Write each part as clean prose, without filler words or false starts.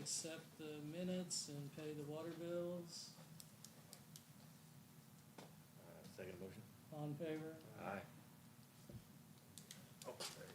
accept the minutes and pay the water bills. Second motion? All in favor? Aye. Oh, there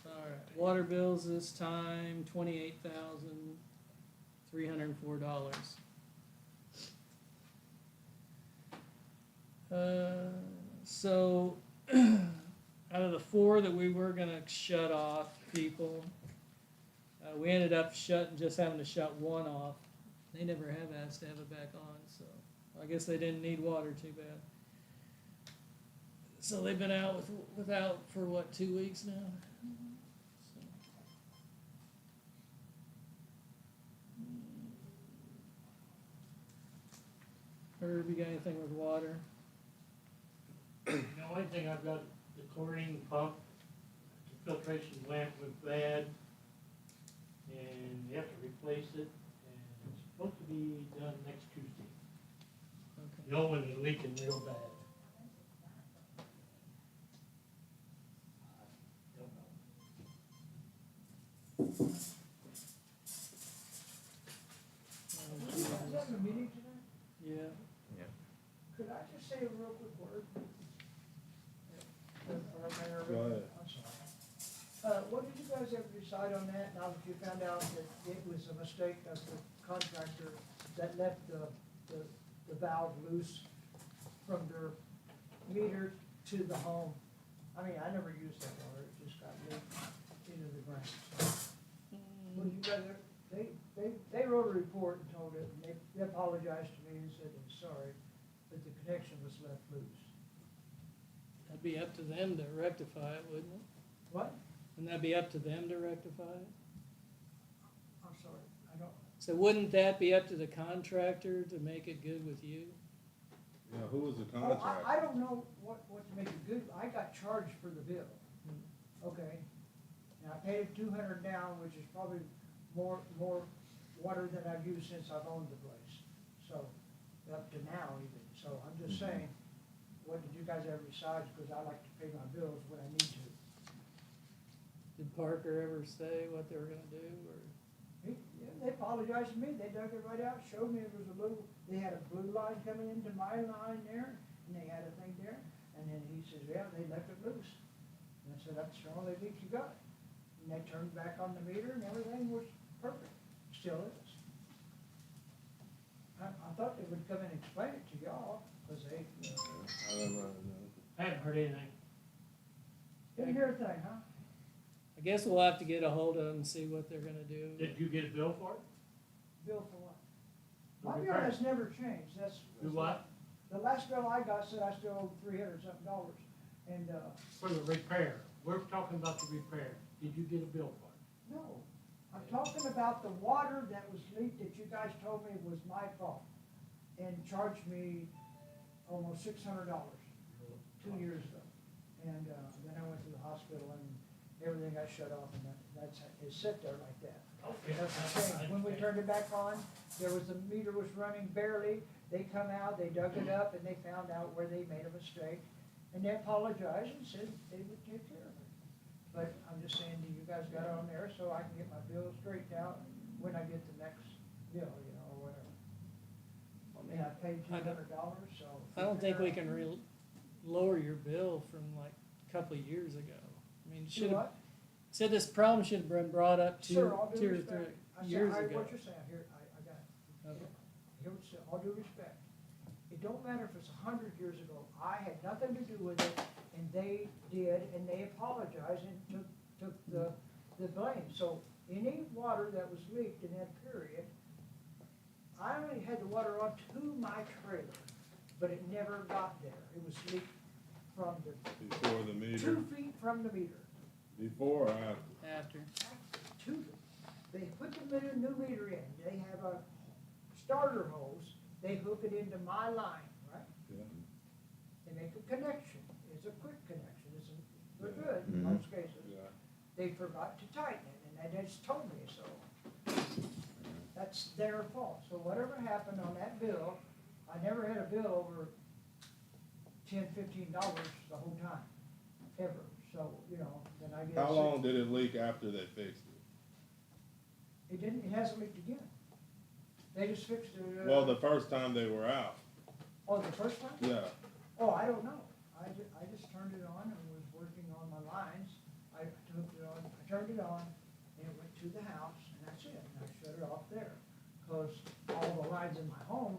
you All right, water bills this time, $28,304. So, out of the 4 that we were gonna shut off people, we ended up just having to shut 1 off. They never have asked to have it back on, so I guess they didn't need water too bad. So they've been out without for what, 2 weeks now? So. Herb, you got anything with water? The only thing I've got, the chlorine pump, the filtration lamp went bad, and we have to replace it, and it's supposed to be done next Tuesday. Okay. The old one is leaking real bad. Don't know. Is that in the meeting tonight? Yeah. Could I just say a real quick word? Mayor, Go ahead. I'm sorry. What did you guys ever decide on that, now that you found out that it was a mistake of the contractor that left the valve loose from their meter to the home? I mean, I never used that water, it just got leaked into the ground. Well, you guys, they wrote a report and told it, and they apologized to me and said they're sorry, but the connection was left loose. That'd be up to them to rectify it, wouldn't it? What? Wouldn't that be up to them to rectify it? I'm sorry, I don't, So wouldn't that be up to the contractor to make it good with you? Yeah, who was the oh, contractor? I don't know what to make it good, I got charged for the bill, okay? Now, I paid $200 down, which is probably more water than I've used since I've owned the place, so, up to now even, so I'm just saying, what did you guys ever decide, because I like to pay my bills when I need to. Did Parker ever say what they were gonna do, or? Yeah, they apologized to me, they dug it right out, showed me it was they had a blue line coming into my line there, and they had a thing there, and then he says, yeah, they left it loose. And I said, that's the only leak you got. And they turned back on the meter and everything was perfect, still is. I thought they would come and explain it to y'all, because they, I don't know. I haven't heard anything. didn't hear a thing, huh? I guess we'll have to get a hold of them and see what they're gonna do. Did you get a bill for it? Bill for what? The My bill repair. has never changed, that's. Do what? The last bill I got said I still owed $300-something, and, For the repair. We're talking about the repair. Did you get a bill for it? no. I'm talking about the water that was leaked that you guys told me was my fault, and charged me almost $600 2 years ago. And, then I went to the hospital and everything got shut off, and it sit there like that. Okay. That's the thing. When we turned it back on, the meter was running barely. They come out, they dug it up, and they found out where they made a mistake. And they apologized and said they would take care of it. But I'm just saying, you guys got it on there so I can get my bill straightened out when I get the next bill, or whatever. I mean, I paid $200, so. I don't think we can lower your bill from like a couple of years ago. I mean, Do should've, what? said this problem should have been brought up Sir, all due 2 or respect. 3 years ago. What you're saying, here, I got it. Okay. Here, all due respect, it don't matter if it's 100 years ago, I had nothing to do with it, and they did, and they apologized and took the blame. So any water that was leaked in that period, I only had the water on to my trailer, but it never got there. It was leaked from Before the meter, 2 feet from the meter. before or after? After. They put the new meter in, they have a starter hose, they hook it into my line, right? Yeah. They make a connection, it's a quick connection, they're Yeah. good in most cases. Yeah. They forgot to tighten it, and they just told me so. That's their fault, so whatever happened on that bill, I never had a bill over $10, $15 the whole time, ever. So, then I guess. How long did it leak after they fixed it? It didn't, it hasn't leaked again. They just fixed it. Well, the first time they were out, Oh, the first time? yeah. Oh, I don't know. I just turned it on and was working on my lines. I hooked it on, I turned it on, and it went to the house, and that's it. And I shut it off there. Cause all the lines in my home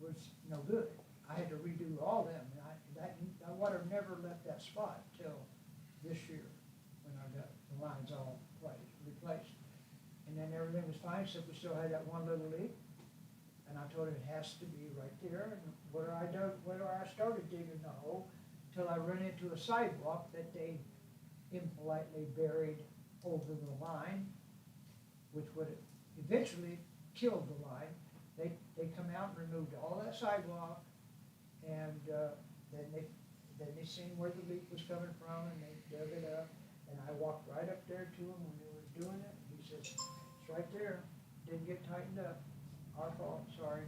was no good. I had to redo all them, and that water never left that spot till this year, when I got the lines all replaced. And then everything was fine, except we still had that one little leak. And I told her it has to be right there, and where I started digging the hole, till I ran into a sidewalk that they impolitely buried over the line, which would have eventually killed the line. They come out and removed all that sidewalk, and, then they seen where the leak was coming from, and they dug it up, and I walked right up there to him when they was doing it, and he says, it's right there, didn't get tightened up, our fault, sorry.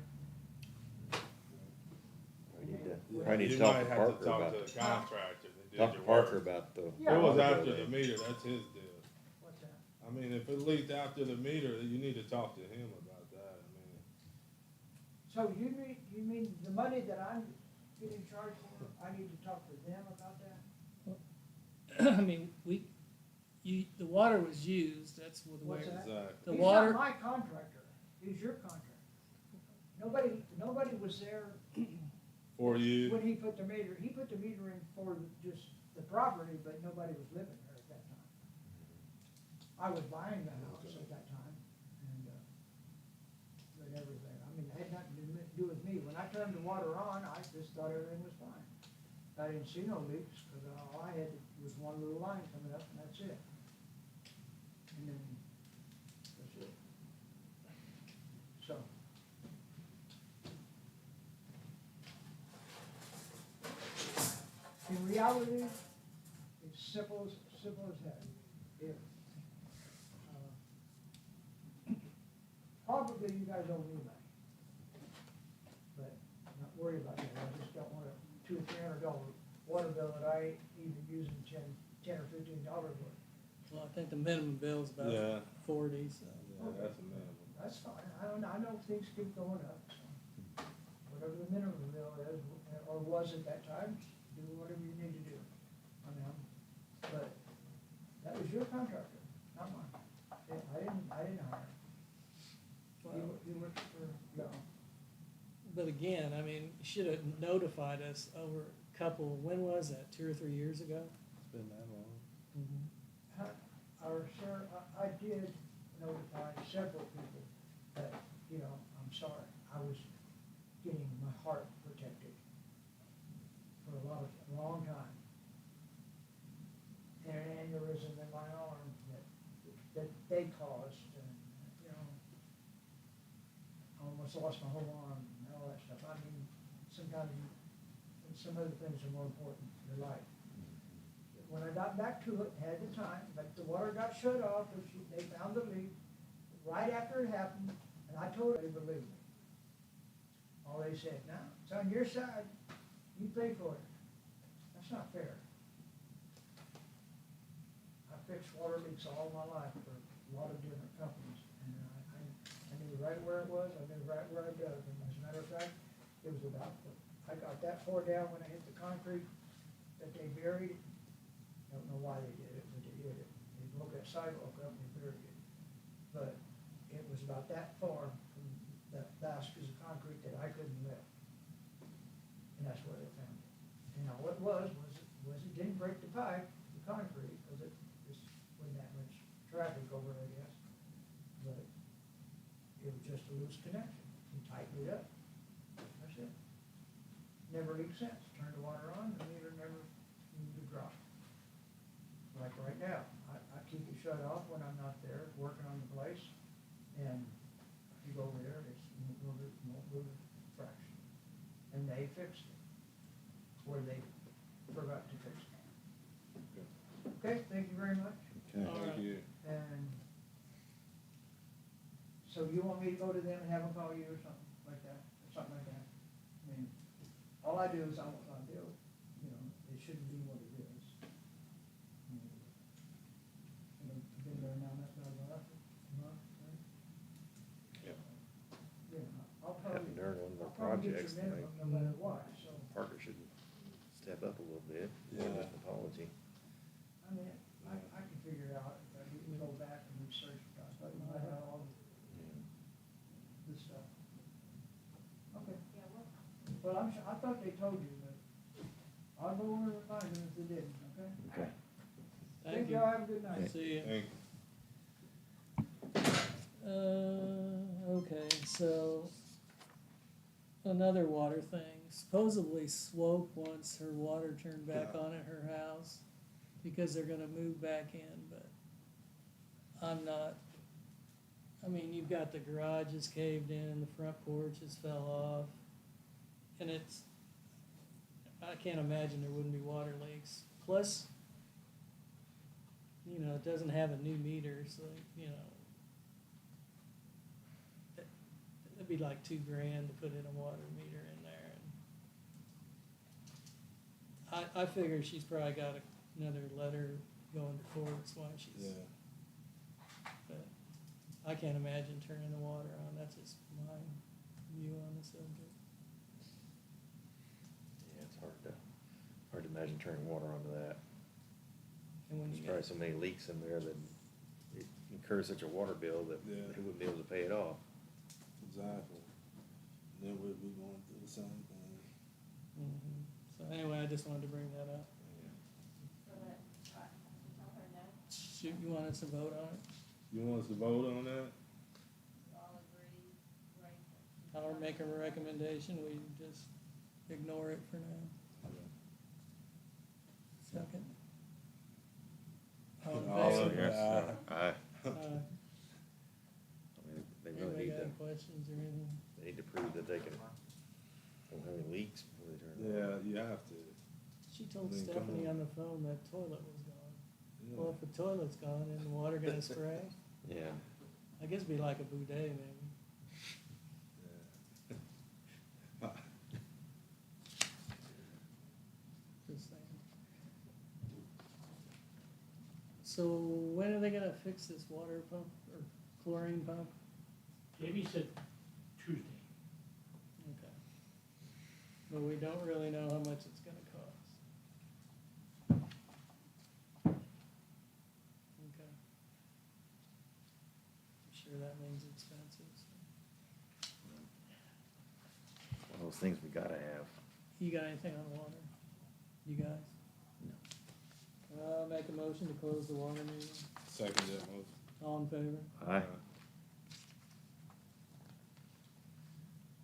I need to You talk might to have Parker talk about, to the contractor that did talk to your Parker work. about the. Yeah. It was water after bill the there. meter, that's his deal. What's that? I mean, if it leaked after the meter, you need to talk to him about that, I mean. So you mean the money that I'm getting charged for, I need to talk to them about that? I mean, the water was used, that's what the way. What's that? Exactly. The He's water, not my contractor, he's your contractor. Nobody was there For you, when he put the meter in for just the property, but nobody was living there at that time. I was buying the house at that time, and, but everything, I mean, it had nothing to do with me. When I turned the water on, I just thought everything was fine. I didn't see no leaks, cause all I had was one little line coming up, and that's it. And then, that's it. So. In reality, it's simple as that. If, probably you guys owe me money. But I'm not worried about that, I just don't want a $200 or $300 water bill that I ain't even using $10 or $15 worth. well, I think the minimum bill is about yeah, 40, so. yeah, that's a minimum. That's fine, I know things keep going up, so whatever the minimum bill is, or was at that time, do whatever you need to do. I mean, but that was your contractor, not mine. I didn't hire him. Well, You worked for, no. But again, I mean, you should have notified us over a couple, when was that, 2 or 3 years ago? It's been that long. Or, sir, I did notify several people that, I'm sorry, I was getting my heart protected for a long time. And an aneurysm in my arm that they caused, and, I almost lost my whole arm and all that stuff. I mean, sometimes some other things are more important in your life. When I got back to it, had the time, but the water got shut off, and they found the leak right after it happened, and I told her they believed me. All they said, no, it's on your side, you pay for it. That's not fair. I fixed water leaks all my life for a lot of different companies, and I knew right where it was, I knew right where I dug, and as a matter of fact, it was about, I got that far down when I hit the concrete that they buried. Don't know why they did it, but they did it. They broke that sidewalk up and they buried it. But it was about that far from that baskets of concrete that I couldn't lift. And that's where they found it. And now what it was it didn't break the pipe, the concrete, because it just wasn't that much traffic over it, I guess. But it was just a loose connection. You tightened it up. That's it. Never leaked since. Turned the water on, the meter never needed to drop. Like right now, I keep it shut off when I'm not there, working on the place, and you go over there, it's won't move a fraction. And they fixed it, where they forgot to fix it. Okay, thank you very much. Okay. Thank you. And so you want me to go to them and have them call you or something like that, I mean, all I do is I want my bill, it shouldn't be what it is. Been there now, that's not enough, month, matter what, so, Parker should step up a little bit, Yeah. with an apology. I mean, I can figure it out, if I need to go back and research, but I have all this stuff. Okay. Well, I thought they told you, but I'll go over and find them if they didn't, okay? Okay. Thank you. Y'all have a good night. See you. Thank Okay, so another water thing. Supposedly Swope wants her water turned back on at her house because they're gonna move back in, but I'm not. I mean, you've got the garage is caved in, the front porch has fell off, and I can't imagine there wouldn't be water leaks. Plus, you know, it doesn't have a new meter, so, you know, it'd be like $2,000 to put in a water meter in there. And I figure she's probably got another letter going to court, that's why you. she's, Yeah. but I can't imagine turning the water on, that's just my view on the subject. Yeah, it's hard to imagine turning water onto that. And when There's you probably get, so many leaks in there that it incurs such a water bill that Yeah. they wouldn't be able to pay it off. Exactly. Then we'd be going through the same thing. Mhm. So anyway, I just wanted to bring that up. So that, tell her no, Shoot, you want us to vote on it? You want us to vote on that? all agree, right? I'll make a recommendation, we just ignore it for now. Second. All in All in favor? favor? Aye. Uh, I mean, they really Anybody need got to, any questions or anything? they need to prove that they can, don't have any leaks before they turn it on. Yeah, you have to. She told I mean, come Stephanie on. on the phone that toilet was gone. Yeah. Well, if the toilet's gone, then the water gonna spray? Yeah. I guess it'd be like a bidet maybe. Yeah. Just saying. So when are they gonna fix this water pump or chlorine pump? Jamie said Tuesday. Okay. But we don't really know how much it's gonna cost. Okay. I'm sure that means expensive, so. One of those things we gotta have. You got anything on water? You guys? No. Make a motion to close the water meeting. Second that motion. All in favor? Aye.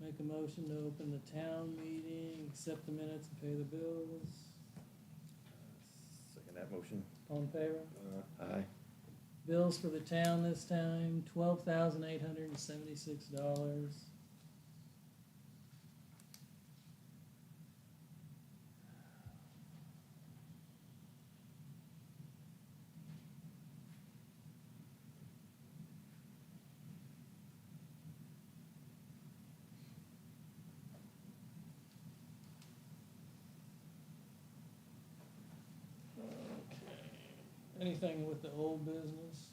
Make a motion to open the town meeting, accept the minutes and pay the bills. Second that motion. All in favor? Aye. Bills for the town this time, $12,876. Okay. Anything with the old business?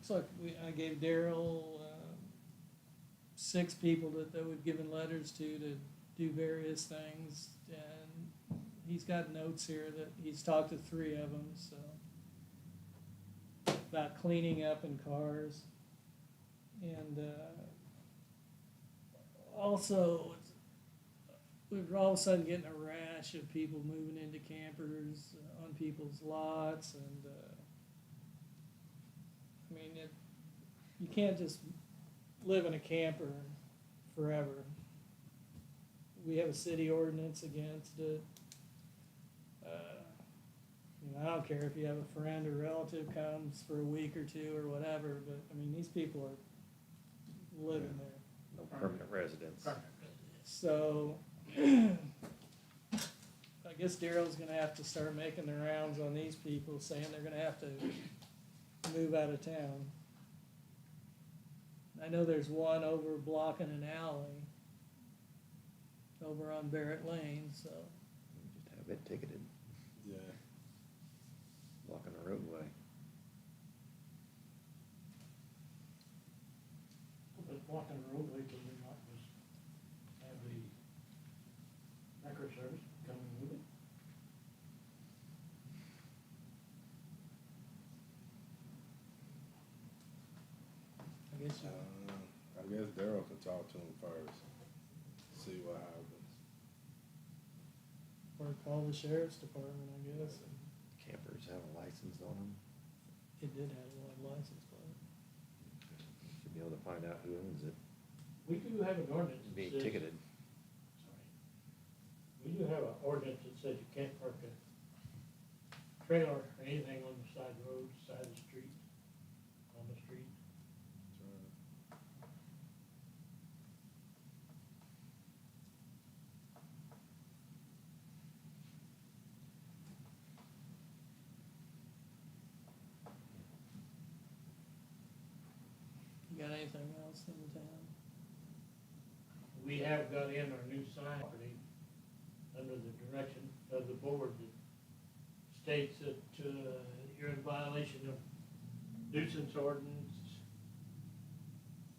Looks like I gave Daryl, 6 people that we've given letters to do various things, and he's got notes here that he's talked to 3 of them, so. About cleaning up in cars. And, also, we're all of a sudden getting a rash of people moving into campers on people's lots, and, I mean, you can't just live in a camper forever. We have a city ordinance against it. You know, I don't care if you have a friend or relative comes for a week or 2 or whatever, but, I mean, these people are living there. No permanent residence. So, I guess Daryl's gonna have to start making the rounds on these people, saying they're gonna have to move out of town. I know there's one over blocking an alley over on Barrett Lane, so, Just have it ticketed, Yeah. blocking a roadway. But blocking the roadway, can we not just have the record service come and move it? I guess you, I guess Daryl could talk to him first, see what happens. or call the sheriff's department, I guess. Campers have a license on them, It did have a license plate. should be able to find out who owns it, We do have an ordinance that being says. ticketed. Sorry. We do have an ordinance that says you can't park a trailer or anything on the side road, side of the street, on the street. You got anything else in town? We have got in our new sign property under the direction of the board that states that, you're in violation of nuisance ordinance,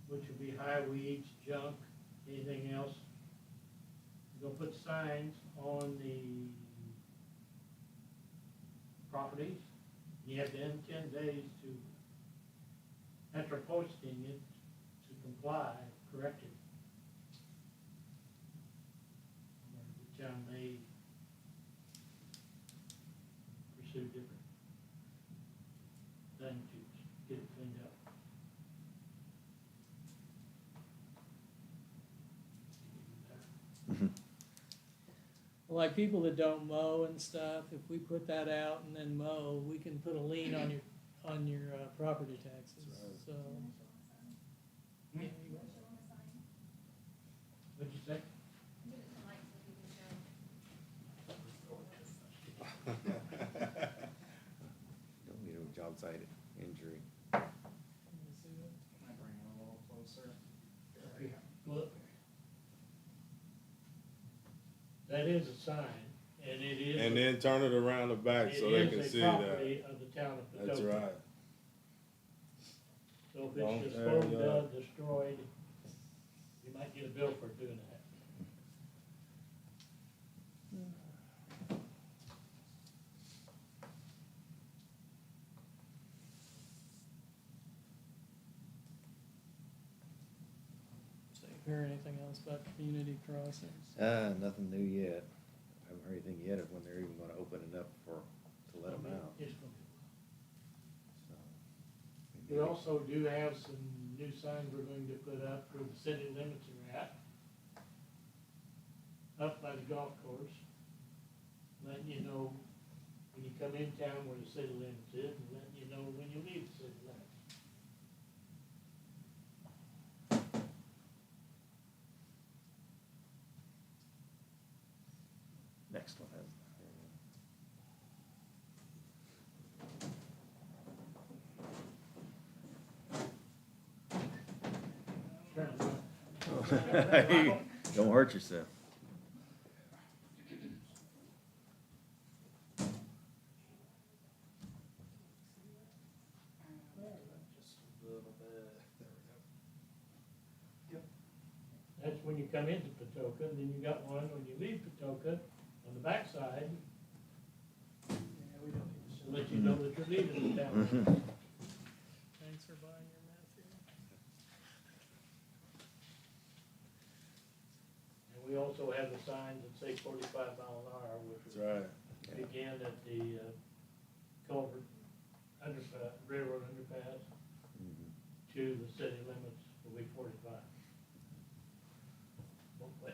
which would be high weeds, junk, anything else. You're gonna put signs on the properties. You have to end 10 days to, after posting it, to comply, correct it. Or the town may pursue different things to get it cleaned up. Like people that don't mow and stuff, if we put that out and then mow, we can put a lien on your property taxes, so. Yeah, you- What'd you say? Give it some light so people can show. Don't need a job site injury. Can you see that? Can I bring it a little closer? Look. That is a sign, and it is. And then turn it around the back so they can see It is a that. property of the town of Patoka. That's right. So if Long it's term, disposed yeah. of, destroyed, you might get a bill for doing that. So you hear anything else about community crossings? Nothing new yet. I haven't heard anything yet of when they're even gonna open it up to let them out, It's gonna be- so. We also do have some new signs we're going to put up where the city limits are at. Up by the golf course, letting you know when you come in town where the city limits is, and letting you know when you leave the city limits. Next one has. Trying to run. Don't hurt yourself. Just a little bit, there we go. That's when you come into Patoka, and then you got one when you leave Patoka on the backside, Yeah, we don't need to. to let you know that you're leaving the town. Thanks for buying your meth here. And we also have the signs that say 45 mile an hour, which That's will right. begin at the culvert, railroad underpass Mhm. to the city limits will be 45. Both ways.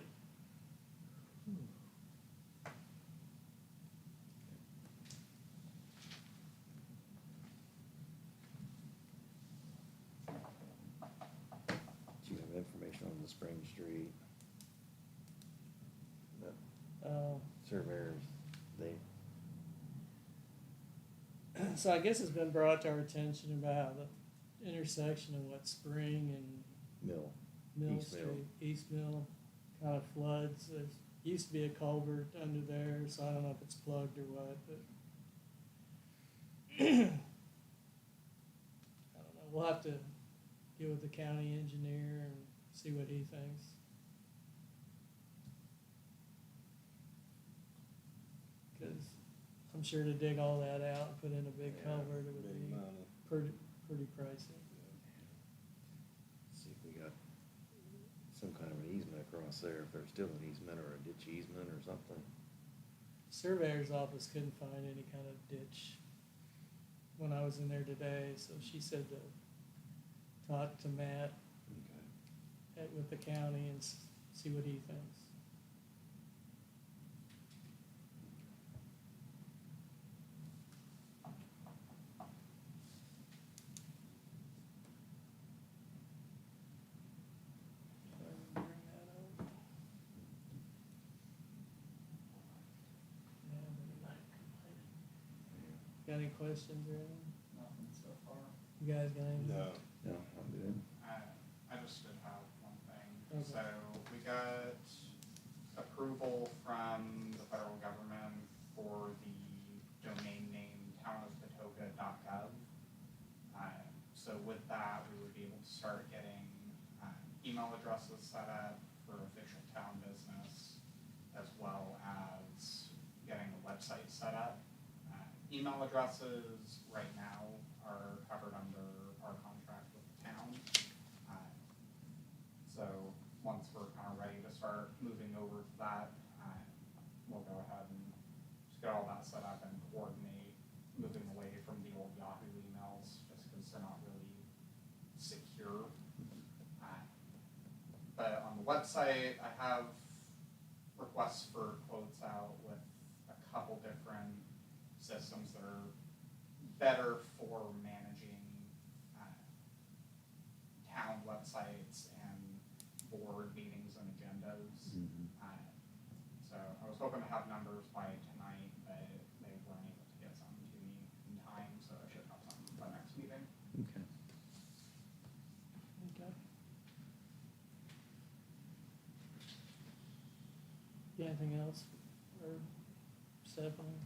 Do you have information on the Spring Street? The Oh, surveyors, they, so I guess it's been brought to our attention about the intersection of what Spring and mill, Mill East Mill. Street, East Mill, kind of floods. There used to be a culvert under there, so I don't know if it's plugged or what, but don't know, we'll have to get with the county engineer and see what he thinks. Cause I'm sure to dig all that out and put in a big Yeah, culvert, it would big be money. pretty pricey. See if we got some kind of an easement across there, if there's still an easement or a ditch easement or something. Surveyor's office couldn't find any kind of ditch when I was in there today, so she said to talk to Matt Okay. with the county and see what he thinks. Bring that up. Got any questions or anything? Nothing so far. You guys got anything? No. No, I'm good. I just did have one thing. Okay. So we got approval from the federal government for the domain name townofpatoka.gov. So with that, we would be able to start getting email addresses set up for official town business, as well as getting a website set up. Email addresses right now are covered under our contract with the town. So once we're kind of ready to start moving over to that, we'll go ahead and just get all that set up and coordinate moving away from the old Yahoo emails, just because they're not really secure. But on the website, I have requests for quotes out with a couple different systems that are better for managing town websites and board meetings and agendas. So I was hoping to have numbers by tonight, but they weren't able to get something to me in time, so I should have something by next meeting. Okay. Okay. Anything else, or Stephanie?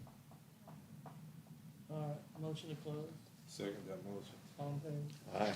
All right, motion to close, Second that motion. all in favor? Aye.